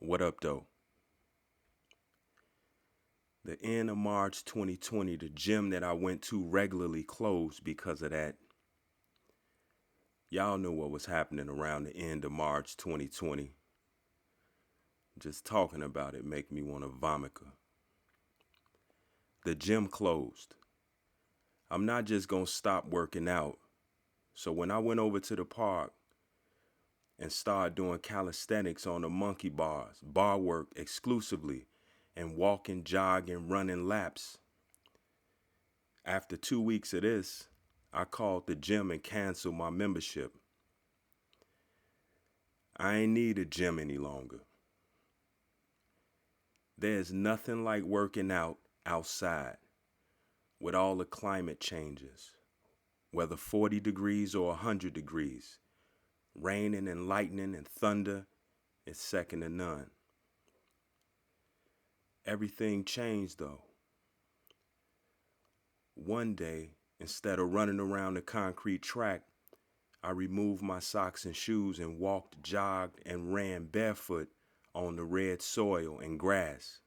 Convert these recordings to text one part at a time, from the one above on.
What up, though? The end of March 2020, the gym that I went to regularly closed because of that. Y'all knew what was happening around the end of March 2020. Just talking about it make me want to vomit. The gym closed. I'm not just going to stop working out. So when I went over to the park and started doing calisthenics on the monkey bars, bar work exclusively, and walking, jogging, running laps, after 2 weeks of this, I called the gym and canceled my membership. I ain't need a gym any longer. There's nothing like working out outside with all the climate changes, whether 40 degrees or 100 degrees, raining and lightning and thunder is second to none. Everything changed though. One day, instead of running around the concrete track, I removed my socks and shoes and walked, jogged, and ran barefoot on the red soil and grass.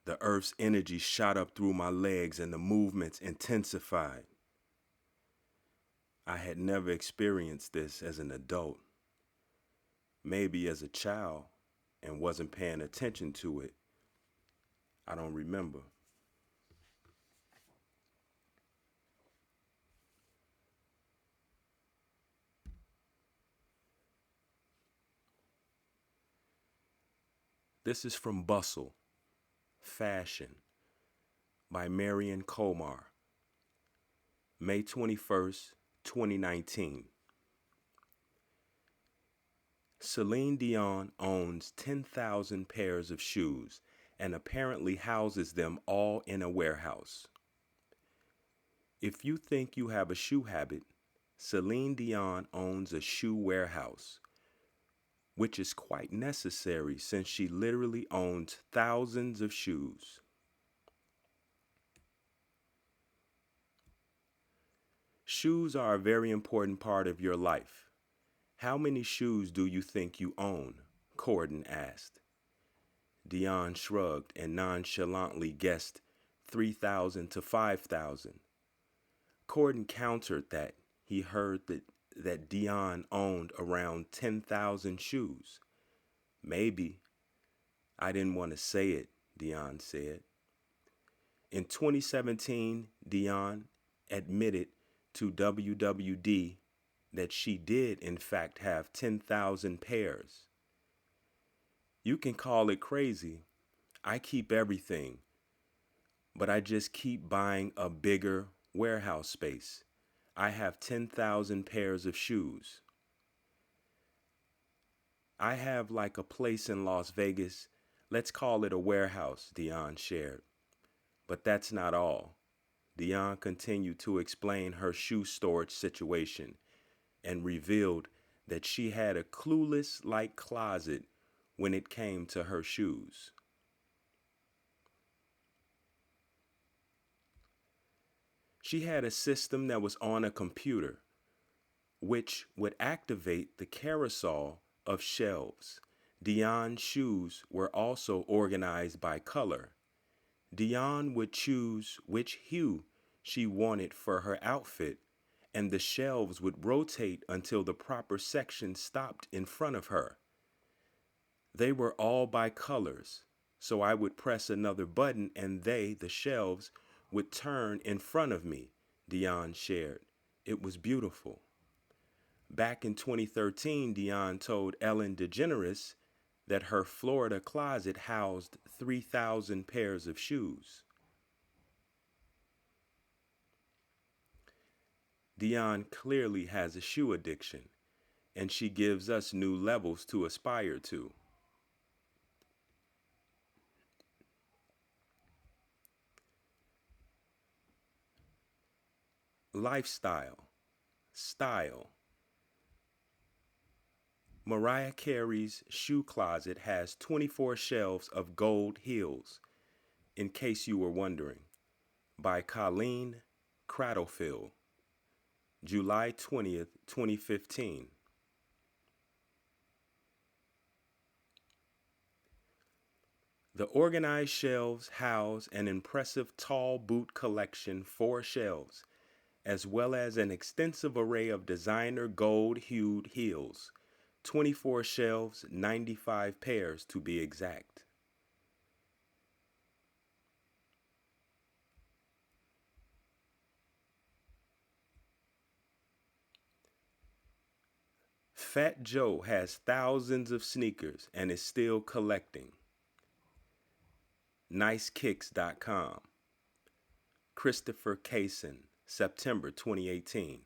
The earth's energy shot up through my legs and the movements intensified. I had never experienced this as an adult. Maybe as a child and wasn't paying attention to it. I don't remember. This is from Bustle, Fashion, by Marion Komar, May 21st, 2019. Celine Dion owns 10,000 pairs of shoes and apparently houses them all in a warehouse. If you think you have a shoe habit, Celine Dion owns a shoe warehouse, which is quite necessary since she literally owns thousands of shoes. Shoes are a very important part of your life. How many shoes do you think you own? Corden asked. Dion shrugged and nonchalantly guessed 3,000 to 5,000. Corden countered that he heard that Dion owned around 10,000 shoes. Maybe. I didn't want to say it, Dion said. In 2017, Dion admitted to WWD that she did in fact have 10,000 pairs. You can call it crazy. I keep everything, but I just keep buying a bigger warehouse space. I have 10,000 pairs of shoes. I have like a place in Las Vegas. Let's call it a warehouse, Dion shared. But that's not all. Dion continued to explain her shoe storage situation and revealed that she had a clueless-like closet when it came to her shoes. She had a system that was on a computer, which would activate the carousel of shelves. Dion's shoes were also organized by color. Dion would choose which hue she wanted for her outfit, and the shelves would rotate until the proper section stopped in front of her. They were all by colors, so I would press another button and the shelves, would turn in front of me, Dion shared. It was beautiful. Back in 2013, Dion told Ellen DeGeneres that her Florida closet housed 3,000 pairs of shoes. Dion clearly has a shoe addiction, and she gives us new levels to aspire to. Lifestyle, style. Mariah Carey's shoe closet has 24 shelves of gold heels, in case you were wondering, by Colleen Cradlefield, July 20th, 2015. The organized shelves house an impressive tall boot collection, 4 shelves, as well as an extensive array of designer gold-hued heels, 24 shelves, 95 pairs to be exact. Fat Joe has thousands of sneakers and is still collecting. Nicekicks.com. Christopher Kaysen, September 2018.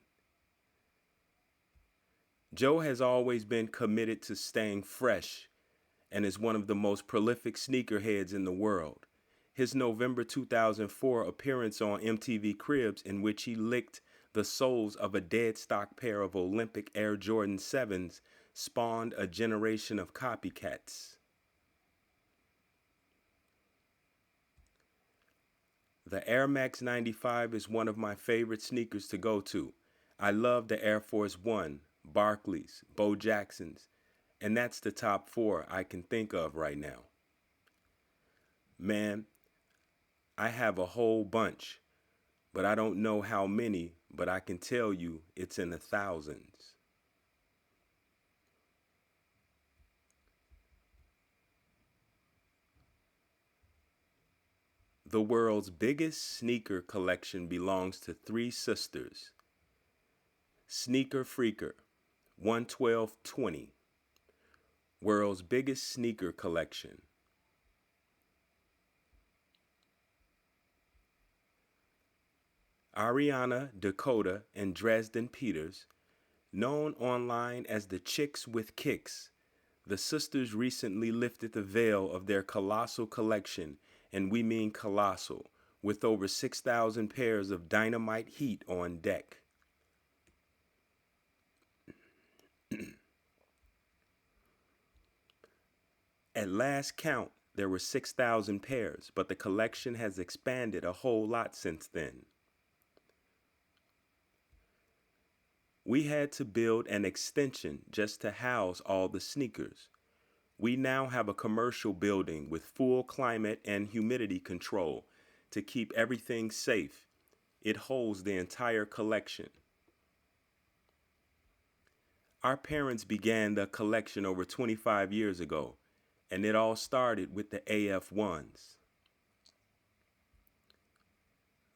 Joe has always been committed to staying fresh and is one of the most prolific sneakerheads in the world. His November 2004 appearance on MTV Cribs, in which he licked the soles of a dead stock pair of Olympic Air Jordan 7s, spawned a generation of copycats. The Air Max 95 is one of my favorite sneakers to go to. I love the Air Force One, Barclays, Bo Jacksons, and that's the top 4 I can think of right now. Man, I have a whole bunch, but I don't know how many, but I can tell you it's in the thousands. The world's biggest sneaker collection belongs to 3 sisters. Sneaker Freaker, 11220. World's biggest sneaker collection. Ariana, Dakota, and Dresden Peters, known online as the Chicks with Kicks, the sisters recently lifted the veil of their colossal collection, and we mean colossal, with over 6,000 pairs of dynamite heat on deck. At last count, there were 6,000 pairs, but the collection has expanded a whole lot since then. We had to build an extension just to house all the sneakers. We now have a commercial building with full climate and humidity control to keep everything safe. It holds the entire collection. Our parents began the collection over 25 years ago, and it all started with the AF1s.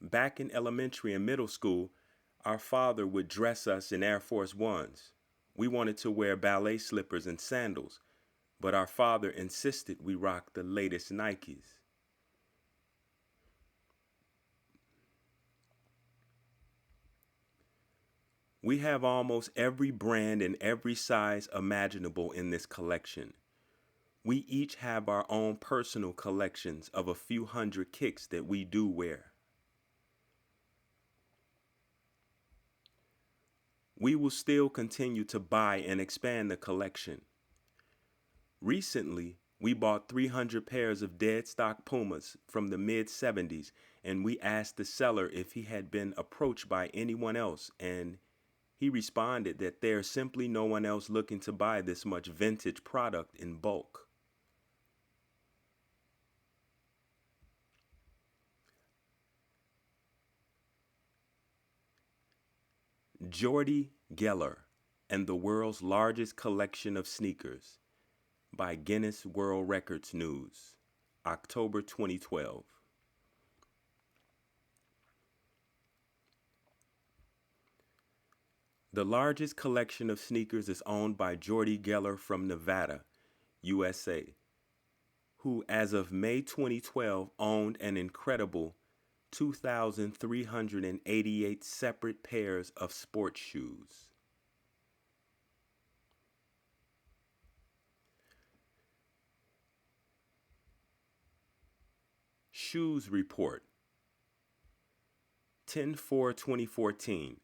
Back in elementary and middle school, our father would dress us in Air Force Ones. We wanted to wear ballet slippers and sandals, but our father insisted we rock the latest Nikes. We have almost every brand and every size imaginable in this collection. We each have our own personal collections of a few hundred kicks that we do wear. We will still continue to buy and expand the collection. Recently, we bought 300 pairs of dead stock Pumas from the mid-70s, and we asked the seller if he had been approached by anyone else, and he responded that there's simply no one else looking to buy this much vintage product in bulk. Jordy Geller and the World's Largest Collection of Sneakers by Guinness World Records News, October 2012. The largest collection of sneakers is owned by Jordy Geller from Nevada, USA, who as of May 2012 owned an incredible 2,388 separate pairs of sports shoes. Shoes Report 10/4/2014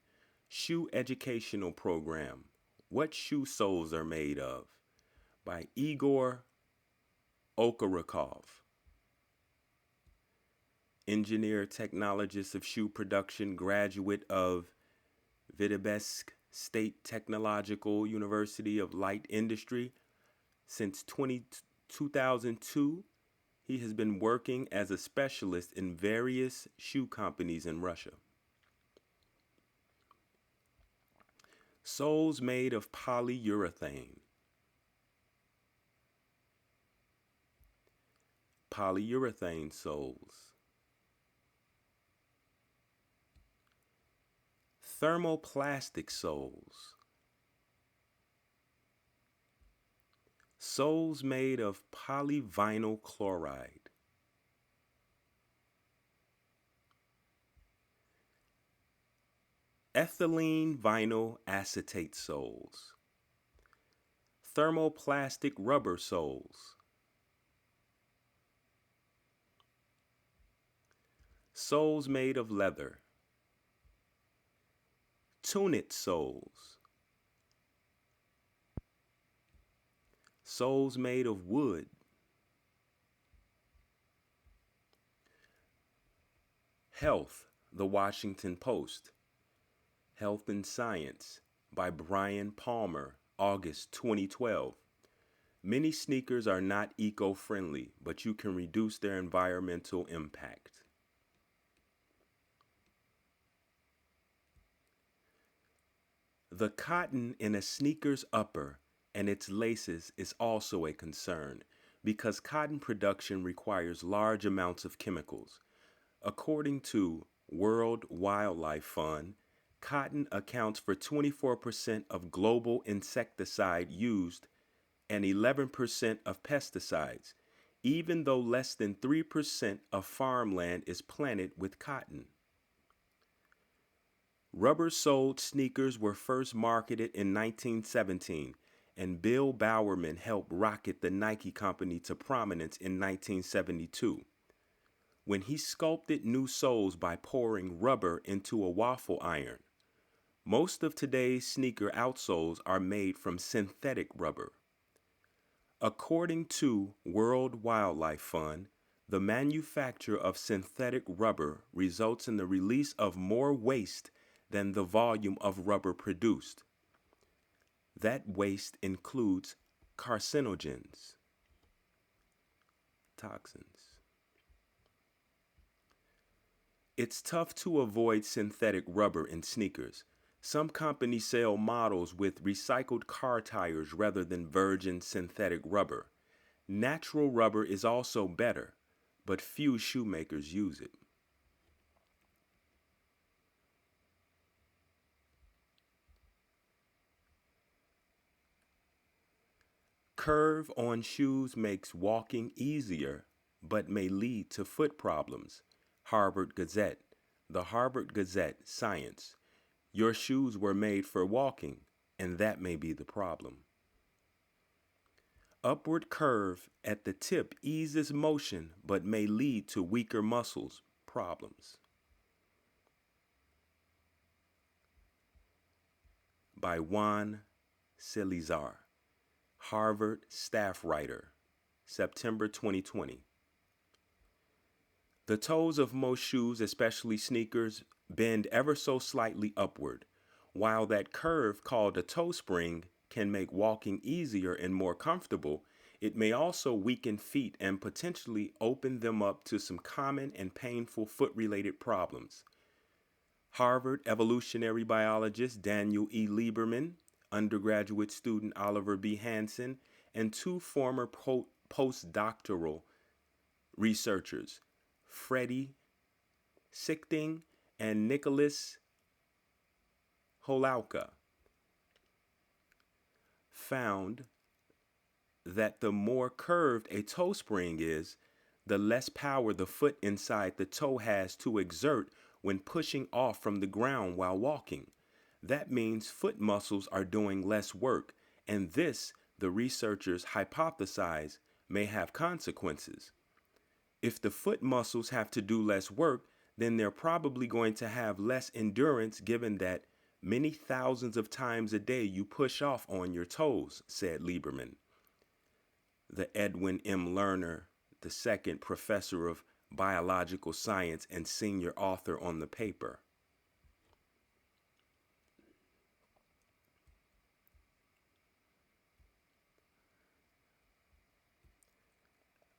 Shoe Educational Program, What Shoe Soles Are Made Of, by Igor Okarikov, engineer technologist of shoe production, graduate of Vitebsk State Technological University of Light Industry since 2002, He has been working as a specialist in various shoe companies in Russia. Soles made of polyurethane. Polyurethane soles. Thermoplastic soles. Soles made of polyvinyl chloride. Ethylene vinyl acetate soles. Thermoplastic rubber soles. Soles made of leather. Tunit soles. Soles made of wood. Health, The Washington Post. Health and Science by Brian Palmer, August 2012. Many sneakers are not eco-friendly, but you can reduce their environmental impact. The cotton in a sneaker's upper and its laces is also a concern because cotton production requires large amounts of chemicals. According to World Wildlife Fund, cotton accounts for 24% of global insecticide used and 11% of pesticides, even though less than 3% of farmland is planted with cotton. Rubber-soled sneakers were first marketed in 1917, and Bill Bowerman helped rocket the Nike company to prominence in 1972. When he sculpted new soles by pouring rubber into a waffle iron. Most of today's sneaker outsoles are made from synthetic rubber. According to World Wildlife Fund, the manufacture of synthetic rubber results in the release of more waste than the volume of rubber produced. That waste includes carcinogens, toxins. It's tough to avoid synthetic rubber in sneakers. Some companies sell models with recycled car tires rather than virgin synthetic rubber. Natural rubber is also better, but few shoemakers use it. Curve on shoes makes walking easier, but may lead to foot problems. Harvard Gazette. The Harvard Gazette, Science. Your shoes were made for walking, and that may be the problem. Upward curve at the tip eases motion, but may lead to weaker muscles problems. By Juan Celizar, Harvard staff writer, September 2020. The toes of most shoes, especially sneakers, bend ever so slightly upward. While that curve, called a toe spring, can make walking easier and more comfortable, it may also weaken feet and potentially open them up to some common and painful foot-related problems. Harvard evolutionary biologist Daniel E. Lieberman, undergraduate student Oliver B. Hansen, and two former postdoctoral researchers, Freddie Sichting and Nicholas Holowka, found that the more curved a toe spring is, the less power the foot inside the toe has to exert when pushing off from the ground while walking. That means foot muscles are doing less work, and this, the researchers hypothesize, may have consequences. If the foot muscles have to do less work, then they're probably going to have less endurance given that many thousands of times a day you push off on your toes, said Lieberman. The Edwin M. Lerner II professor of biological science and senior author on the paper.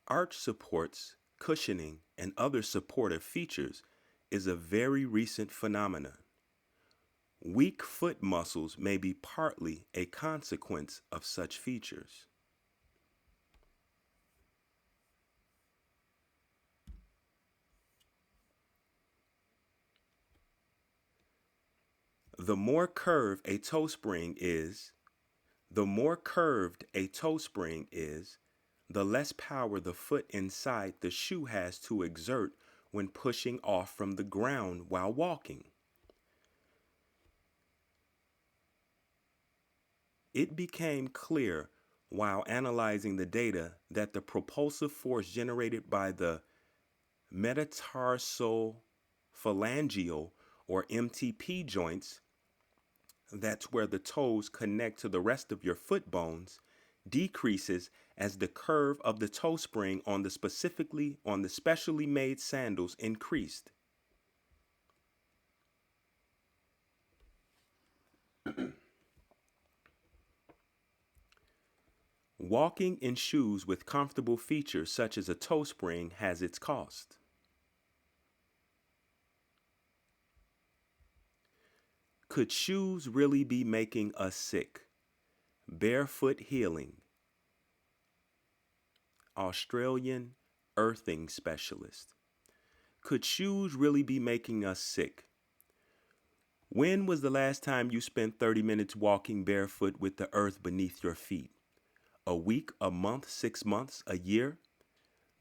Arch supports, cushioning, and other supportive features is a very recent phenomenon. Weak foot muscles may be partly a consequence of such features. The more curved a toe spring is, the more curved a toe spring is, the less power the foot inside the shoe has to exert when pushing off from the ground while walking. It became clear while analyzing the data that the propulsive force generated by the metatarsophalangeal or MTP joints, that's where the toes connect to the rest of your foot bones, decreases as the curve of the toe spring on the specially made sandals increased. Walking in shoes with comfortable features such as a toe spring has its cost. Could shoes really be making us sick? Barefoot Healing, Australian earthing specialist. Could shoes really be making us sick? When was the last time you spent 30 minutes walking barefoot with the earth beneath your feet? A week, a month, 6 months, a year?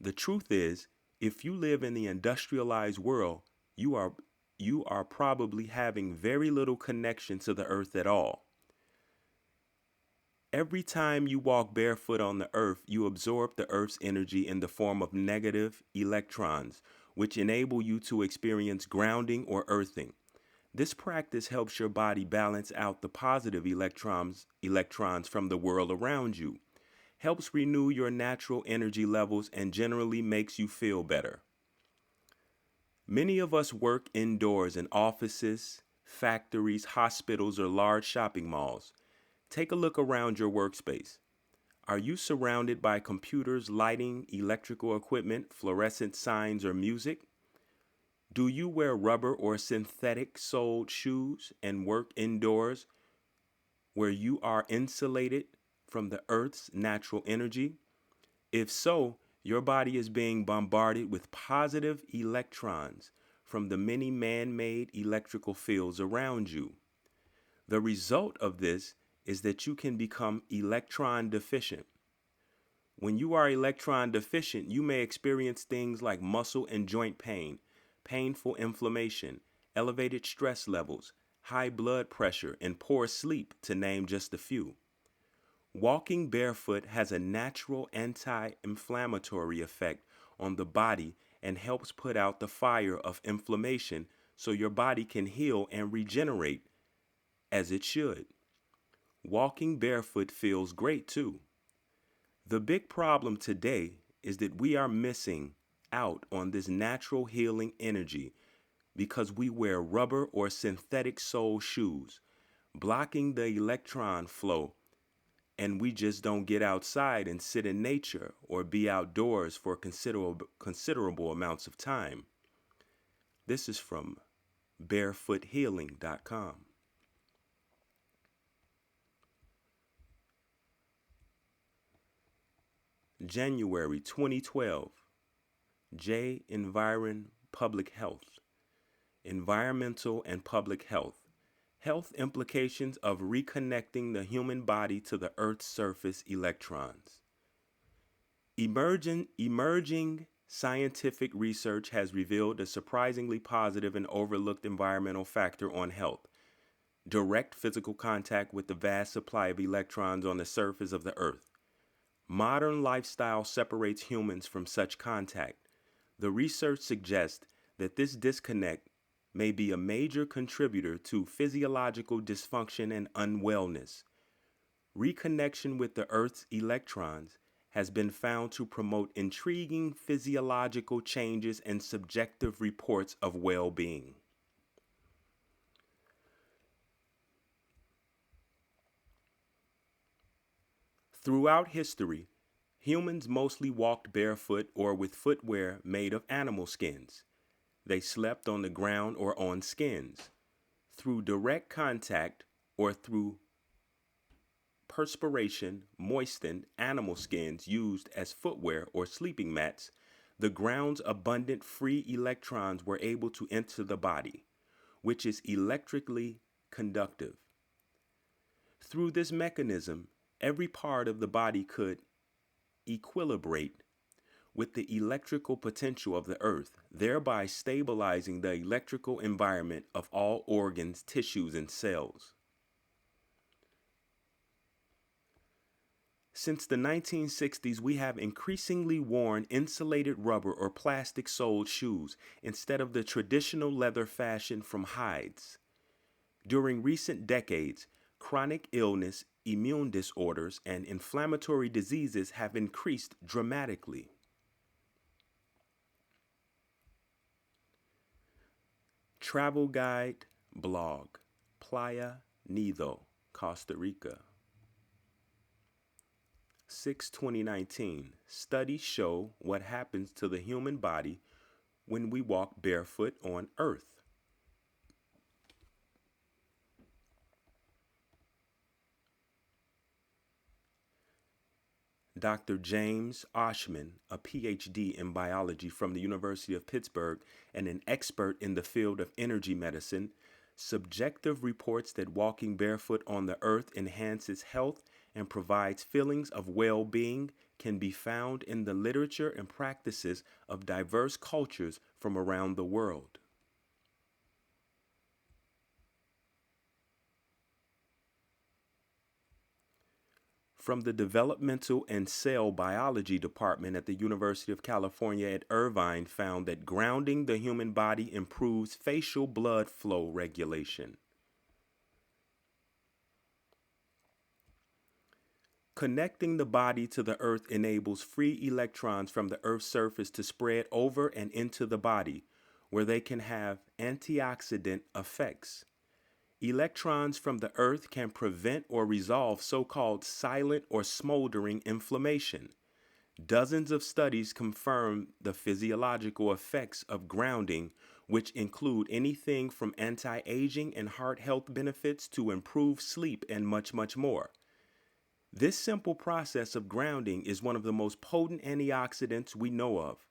The truth is, if you live in the industrialized world, you are you are probably having very little connection to the earth at all. Every time you walk barefoot on the earth, you absorb the earth's energy in the form of negative electrons, which enable you to experience grounding or earthing. This practice helps your body balance out the positive electrons from the world around you, helps renew your natural energy levels, and generally makes you feel better. Many of us work indoors in offices, factories, hospitals, or large shopping malls. Take a look around your workspace. Are you surrounded by computers, lighting, electrical equipment, fluorescent signs, or music? Do you wear rubber or synthetic soled shoes and work indoors where you are insulated from the earth's natural energy? If so, your body is being bombarded with positive electrons from the many man-made electrical fields around you. The result of this is that you can become electron deficient. When you are electron deficient, you may experience things like muscle and joint pain, painful inflammation, elevated stress levels, high blood pressure, and poor sleep, to name just a few. Walking barefoot has a natural anti-inflammatory effect on the body and helps put out the fire of inflammation so your body can heal and regenerate as it should. Walking barefoot feels great too. The big problem today is that we are missing out on this natural healing energy because we wear rubber or synthetic sole shoes, blocking the electron flow, and we just don't get outside and sit in nature or be outdoors for considerable amounts of time. This is from barefoothealing.com. January 2012, J. Environ Public Health. Environmental and Public Health. Health implications of reconnecting the human body to the Earth's surface electrons. Emerging scientific research has revealed a surprisingly positive and overlooked environmental factor on health: direct physical contact with the vast supply of electrons on the surface of the Earth. Modern lifestyle separates humans from such contact. The research suggests that this disconnect may be a major contributor to physiological dysfunction and unwellness. Reconnection with the Earth's electrons has been found to promote intriguing physiological changes and subjective reports of well-being. Throughout history, Humans mostly walked barefoot or with footwear made of animal skins. They slept on the ground or on skins. Through direct contact or through perspiration, moistened animal skins used as footwear or sleeping mats, the ground's abundant free electrons were able to enter the body, which is electrically conductive. Through this mechanism, every part of the body could equilibrate with the electrical potential of the earth, thereby stabilizing the electrical environment of all organs, tissues, and cells. Since the 1960s, we have increasingly worn insulated rubber or plastic soled shoes instead of the traditional leather fashion from hides. During recent decades, chronic illness, immune disorders, and inflammatory diseases have increased dramatically. Travel Guide Blog, Playa Nido, Costa Rica. 6/2019. Studies show what happens to the human body when we walk barefoot on Earth. Dr. James Oshman, a PhD in biology from the University of Pittsburgh and an expert in the field of energy medicine, subjective reports that walking barefoot on the earth enhances health and provides feelings of well-being can be found in the literature and practices of diverse cultures from around the world. From the Developmental and Cell Biology Department at the University of California at Irvine found that grounding the human body improves facial blood flow regulation. Connecting the body to the earth enables free electrons from the earth's surface to spread over and into the body, where they can have antioxidant effects. Electrons from the earth can prevent or resolve so-called silent or smoldering inflammation. Dozens of studies confirm the physiological effects of grounding, which include anything from anti-aging and heart health benefits to improved sleep and much, much more. This simple process of grounding is one of the most potent antioxidants we know of.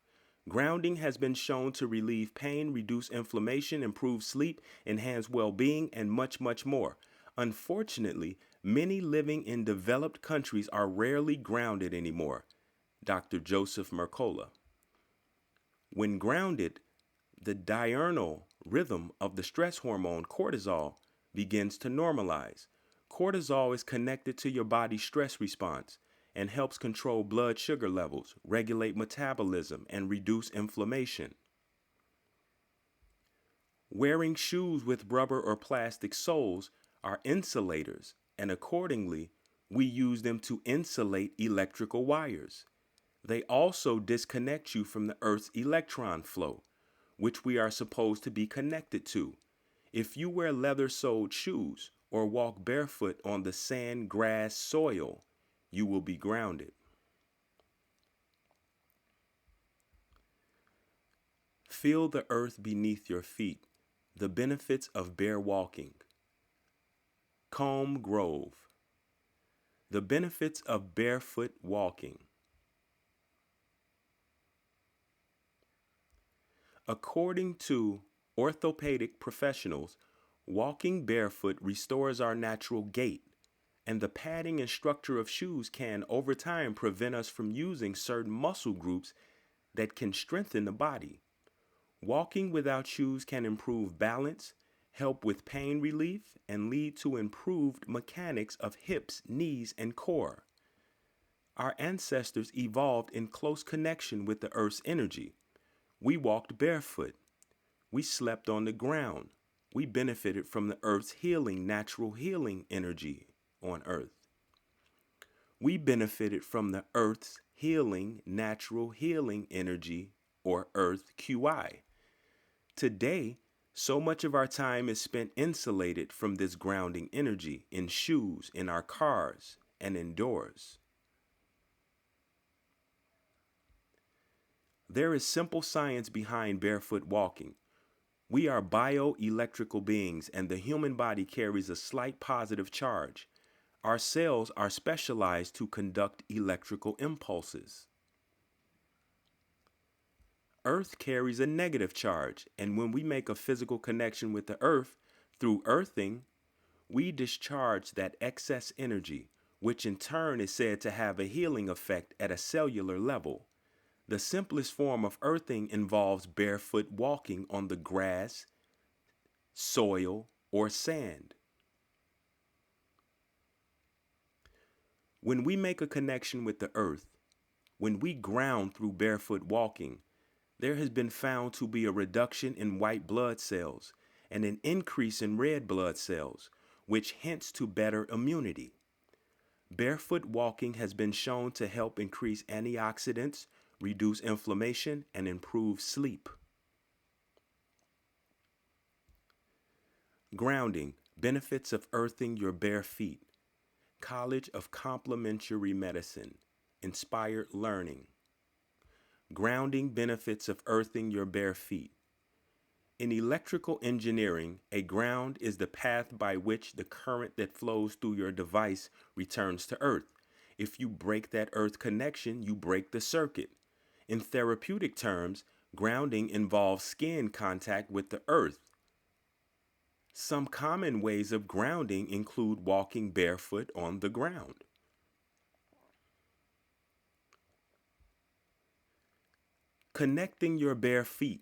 Grounding has been shown to relieve pain, reduce inflammation, improve sleep, enhance well-being, and much, much more. Unfortunately, many living in developed countries are rarely grounded anymore. Dr. Joseph Mercola. When grounded, the diurnal rhythm of the stress hormone cortisol begins to normalize. Cortisol is connected to your body's stress response and helps control blood sugar levels, regulate metabolism, and reduce inflammation. Wearing shoes with rubber or plastic soles are insulators, and accordingly, we use them to insulate electrical wires. They also disconnect you from the Earth's electron flow, which we are supposed to be connected to. If you wear leather-soled shoes or walk barefoot on the sand, grass, soil, you will be grounded. Feel the earth beneath your feet. The benefits of bare walking. Combe Grove. The benefits of barefoot walking. According to orthopedic professionals, walking barefoot restores our natural gait, and the padding and structure of shoes can, over time, prevent us from using certain muscle groups that can strengthen the body. Walking without shoes can improve balance, help with pain relief, and lead to improved mechanics of hips, knees, and core. Our ancestors evolved in close connection with the earth's energy. We walked barefoot. We slept on the ground. We benefited from the earth's healing, natural healing energy on earth. We benefited from the earth's healing, natural healing energy, or earth QI. Today, so much of our time is spent insulated from this grounding energy in shoes, in our cars, and indoors. There is simple science behind barefoot walking. We are bioelectrical beings, and the human body carries a slight positive charge. Our cells are specialized to conduct electrical impulses. Earth carries a negative charge, and when we make a physical connection with the earth through earthing, we discharge that excess energy, which in turn is said to have a healing effect at a cellular level. The simplest form of earthing involves barefoot walking on the grass, soil, or sand. When we make a connection with the earth, when we ground through barefoot walking, there has been found to be a reduction in white blood cells and an increase in red blood cells, which hints to better immunity. Barefoot walking has been shown to help increase antioxidants, reduce inflammation, and improve sleep. Grounding, benefits of earthing your bare feet. College of Complementary Medicine, inspired learning. Grounding, benefits of earthing your bare feet. In electrical engineering, a ground is the path by which the current that flows through your device returns to earth. If you break that earth connection, you break the circuit. In therapeutic terms, grounding involves skin contact with the earth. Some common ways of grounding include walking barefoot on the ground. Connecting your bare feet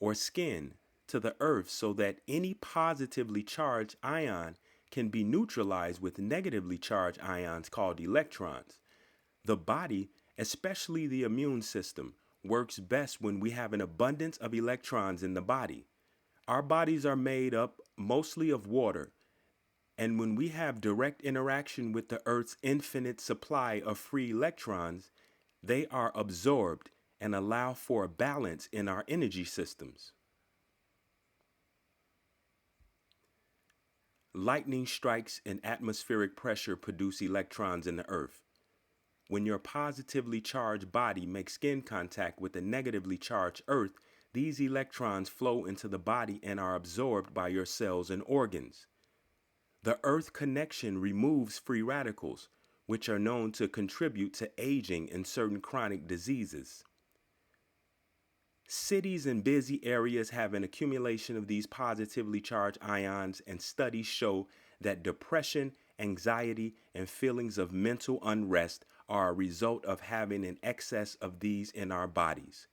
or skin to the earth so that any positively charged ion can be neutralized with negatively charged ions called electrons. The body, especially the immune system, works best when we have an abundance of electrons in the body. Our bodies are made up mostly of water, and when we have direct interaction with the Earth's infinite supply of free electrons, they are absorbed and allow for a balance in our energy systems. Lightning strikes and atmospheric pressure produce electrons in the Earth. When your positively charged body makes skin contact with a negatively charged Earth, these electrons flow into the body and are absorbed by your cells and organs. The Earth connection removes free radicals, which are known to contribute to aging and certain chronic diseases. Cities and busy areas have an accumulation of these positively charged ions, and studies show that depression, anxiety, and feelings of mental unrest are a result of having an excess of these in our bodies.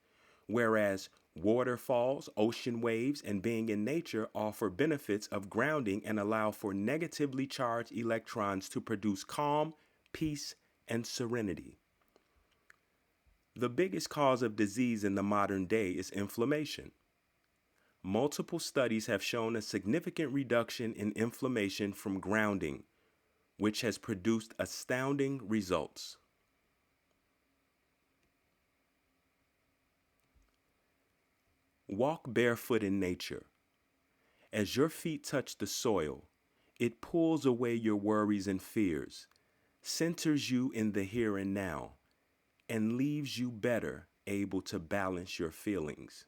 Whereas waterfalls, ocean waves, and being in nature offer benefits of grounding and allow for negatively charged electrons to produce calm, peace, and serenity. The biggest cause of disease in the modern day is inflammation. Multiple studies have shown a significant reduction in inflammation from grounding, which has produced astounding results. Walk barefoot in nature. As your feet touch the soil, it pulls away your worries and fears, centers you in the here and now, and leaves you better able to balance your feelings.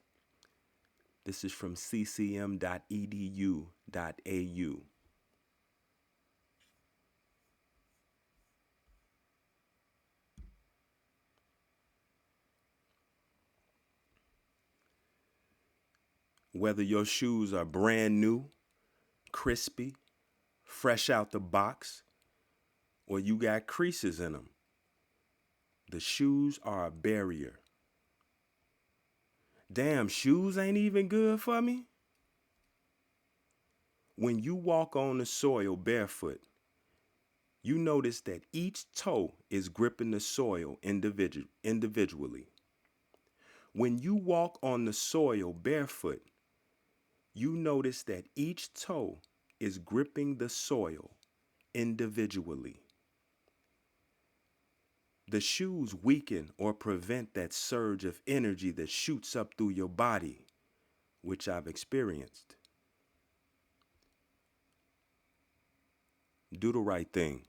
This is from ccm.edu.au. Whether your shoes are brand new, crispy, fresh out the box, or you got creases in them, the shoes are a barrier. Damn, shoes ain't even good for me? When you walk on the soil barefoot, you notice that each toe is gripping the soil individually. When you walk on the soil barefoot, you notice that each toe is gripping the soil individually. The shoes weaken or prevent that surge of energy that shoots up through your body, which I've experienced. Do the right thing.